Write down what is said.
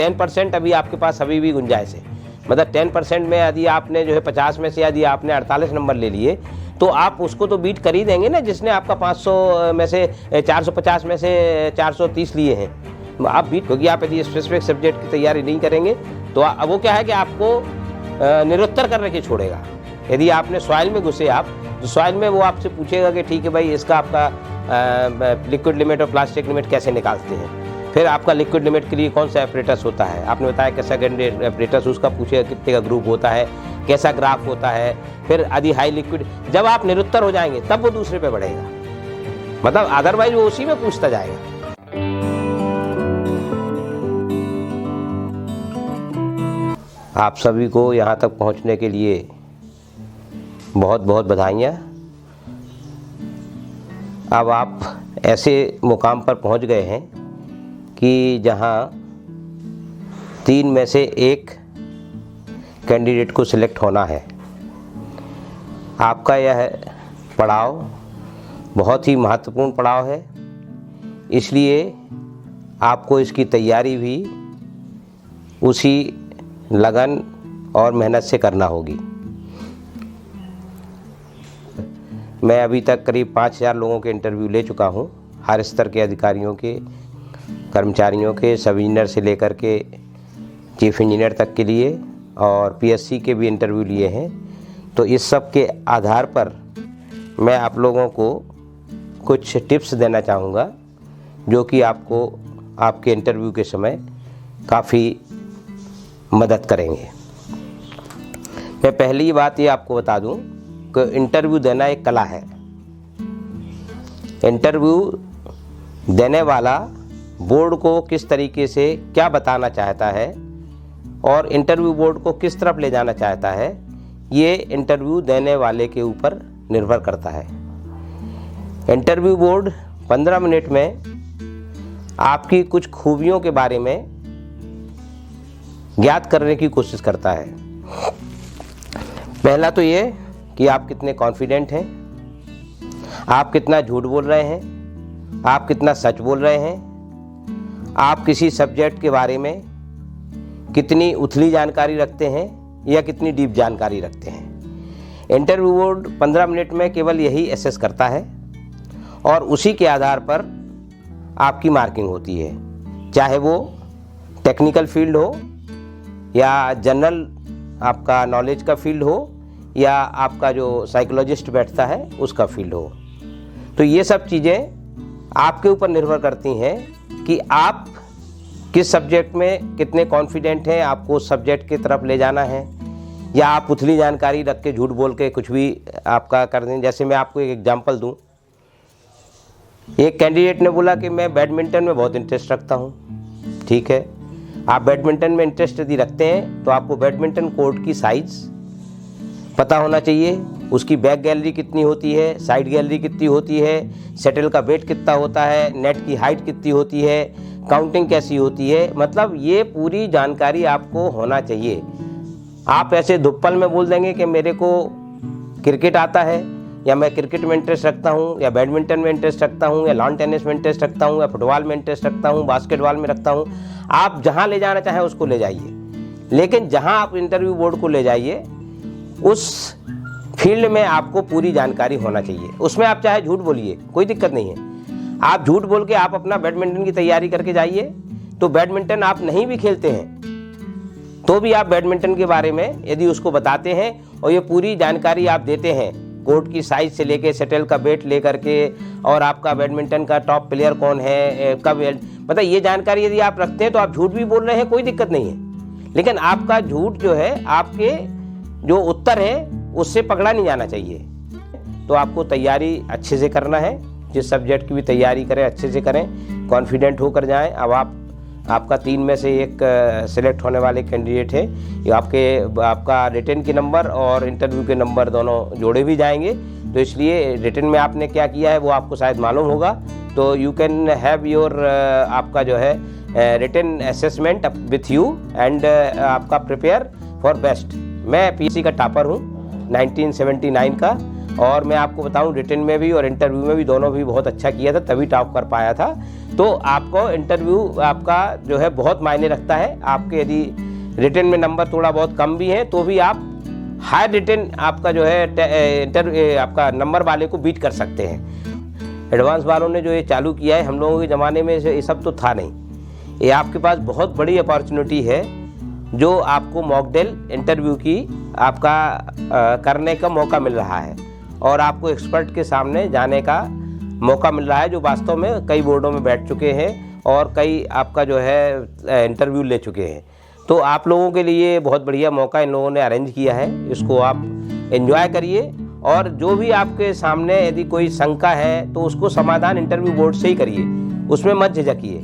10% अभी आपके पास अभी भी गुंजाइश है। मतलब 10% में यदि आपने जो है 50 में से यदि आपने 48 नंबर ले लिए तो आप उसको तो बीट कर ही देंगे ना, जिसने आपका 500 में से 450 में से 430 लिए हैं। आप बीट, क्योंकि आप यदि स्पेसिफिक सब्जेक्ट की तैयारी नहीं करेंगे तो वो क्या है कि आपको निरुत्तर करने के छोड़ेगा। यदि आपने सॉइल में घुसे आप, तो सॉइल में वो आपसे पूछेगा कि ठीक है भाई, इसका आपका लिक्विड लिमिट और प्लास्टिक लिमिट कैसे निकालते हैं। फिर आपका लिक्विड लिमिट के लिए कौन सा एपरेटस होता है, आपने बताया कैसा एपरेटस, उसका पूछेगा कितने का ग्रुप होता है, कैसा ग्राफ होता है। फिर यदि हाई लिक्विड, जब आप निरुत्तर हो जाएंगे तब वो दूसरे पे बढ़ेगा, मतलब अदरवाइज वो उसी में पूछता जाएगा। आप सभी को यहाँ तक पहुँचने के लिए बहुत बहुत बधाइयाँ। अब आप ऐसे मुकाम पर पहुँच गए हैं कि जहाँ 3 में से 1 कैंडिडेट को सिलेक्ट होना है। आपका यह पड़ाव बहुत ही महत्वपूर्ण पड़ाव है, इसलिए आपको इसकी तैयारी भी उसी लगन और मेहनत से करना होगी। मैं अभी तक करीब 5000 लोगों के इंटरव्यू ले चुका हूँ, हर स्तर के अधिकारियों के, कर्मचारियों के, सब इंजीनियर से लेकर के चीफ इंजीनियर तक के लिए, और पीएससी के भी इंटरव्यू लिए हैं। तो इस सब के आधार पर मैं आप लोगों को कुछ टिप्स देना चाहूँगा जो कि आपको आपके इंटरव्यू के समय काफ़ी मदद करेंगे। मैं पहली बात ये आपको बता दूं कि इंटरव्यू देना एक कला है। इंटरव्यू देने वाला बोर्ड को किस तरीके से क्या बताना चाहता है और इंटरव्यू बोर्ड को किस तरफ ले जाना चाहता है, ये इंटरव्यू देने वाले के ऊपर निर्भर करता है। इंटरव्यू बोर्ड 15 मिनट में आपकी कुछ खूबियों के बारे में ज्ञात करने की कोशिश करता है। पहला तो ये कि आप कितने कॉन्फिडेंट हैं, आप कितना झूठ बोल रहे हैं, आप कितना सच बोल रहे हैं, आप किसी सब्जेक्ट के बारे में कितनी उथली जानकारी रखते हैं या कितनी डीप जानकारी रखते हैं। इंटरव्यू बोर्ड 15 मिनट में केवल यही एसेस करता है और उसी के आधार पर आपकी मार्किंग होती है, चाहे वो टेक्निकल फील्ड हो या जनरल आपका नॉलेज का फील्ड हो या आपका जो साइकोलॉजिस्ट बैठता है उसका फील्ड हो। तो ये सब चीज़ें आपके ऊपर निर्भर करती हैं कि आप किस सब्जेक्ट में कितने कॉन्फिडेंट हैं, आपको उस सब्जेक्ट की तरफ ले जाना है या आप उथली जानकारी रख के झूठ बोल के कुछ भी आपका कर दें। जैसे मैं आपको एक एग्जांपल दूं, एक कैंडिडेट ने बोला कि मैं बैडमिंटन में बहुत इंटरेस्ट रखता हूं। ठीक है, आप बैडमिंटन में इंटरेस्ट यदि रखते हैं तो आपको बैडमिंटन कोर्ट की साइज़ पता होना चाहिए, उसकी बैक गैलरी कितनी होती है, साइड गैलरी कितनी होती है, शटल का वेट कितना होता है, नेट की हाइट कितनी होती है, काउंटिंग कैसी होती है। मतलब ये पूरी जानकारी आपको होना चाहिए। आप ऐसे धुप्पल में बोल देंगे कि मेरे को क्रिकेट आता है या मैं क्रिकेट में इंटरेस्ट रखता हूँ या बैडमिंटन में इंटरेस्ट रखता हूँ या लॉन टेनिस में इंटरेस्ट रखता हूँ या फुटबॉल में इंटरेस्ट रखता हूँ, बास्केटबॉल में रखता हूँ। आप जहाँ ले जाना चाहें उसको ले जाइए, लेकिन जहाँ आप इंटरव्यू बोर्ड को ले जाइए उस फील्ड में आपको पूरी जानकारी होना चाहिए। उसमें आप चाहे झूठ बोलिए, कोई दिक्कत नहीं है। आप झूठ बोल के आप अपना बैडमिंटन की तैयारी करके जाइए, तो बैडमिंटन आप नहीं भी खेलते हैं तो भी आप बैडमिंटन के बारे में यदि उसको बताते हैं और ये पूरी जानकारी आप देते हैं, कोर्ट की साइज से लेके शटल का वेट लेकर के और आपका बैडमिंटन का टॉप प्लेयर कौन है, कब, मतलब ये जानकारी यदि आप रखते हैं तो आप झूठ भी बोल रहे हैं, कोई दिक्कत नहीं है। लेकिन आपका झूठ जो है, आपके जो उत्तर है उससे पकड़ा नहीं जाना चाहिए। तो आपको तैयारी अच्छे से करना है, जिस सब्जेक्ट की भी तैयारी करें अच्छे से करें, कॉन्फिडेंट होकर जाएं। अब आपका 3 में से 1 सिलेक्ट होने वाले कैंडिडेट है, ये आपका रिटन के नंबर और इंटरव्यू के नंबर दोनों जोड़े भी जाएंगे। तो इसलिए रिटन में आपने क्या किया है वो आपको शायद मालूम होगा। तो यू कैन हैव योर आपका जो है written assessment with you and आपका प्रिपेयर फॉर बेस्ट। मैं पीएससी का टॉपर हूँ 1979 का, और मैं आपको बताऊं रिटन में भी और इंटरव्यू में भी दोनों भी बहुत अच्छा किया था, तभी टॉप कर पाया था। तो आपको इंटरव्यू आपका जो है बहुत मायने रखता है। आपके यदि रिटन में नंबर थोड़ा बहुत कम भी हैं तो भी आप हाई रिटन आपका जो है आपका नंबर वाले को बीट कर सकते हैं। एडवांस वालों ने जो ये चालू किया है, हम लोगों के ज़माने में ये सब तो था नहीं। ये आपके पास बहुत बड़ी अपॉर्चुनिटी है जो आपको मॉकड्रिल इंटरव्यू की आपका करने का मौका मिल रहा है और आपको एक्सपर्ट के सामने जाने का मौका मिल रहा है, जो वास्तव में कई बोर्डों में बैठ चुके हैं और कई आपका जो है इंटरव्यू ले चुके हैं। तो आप लोगों के लिए बहुत बढ़िया मौका इन लोगों ने अरेंज किया है, इसको आप एंजॉय करिए। और जो भी आपके सामने यदि कोई शंका है तो उसको समाधान इंटरव्यू बोर्ड से ही करिए, उसमें मत झिझकिए।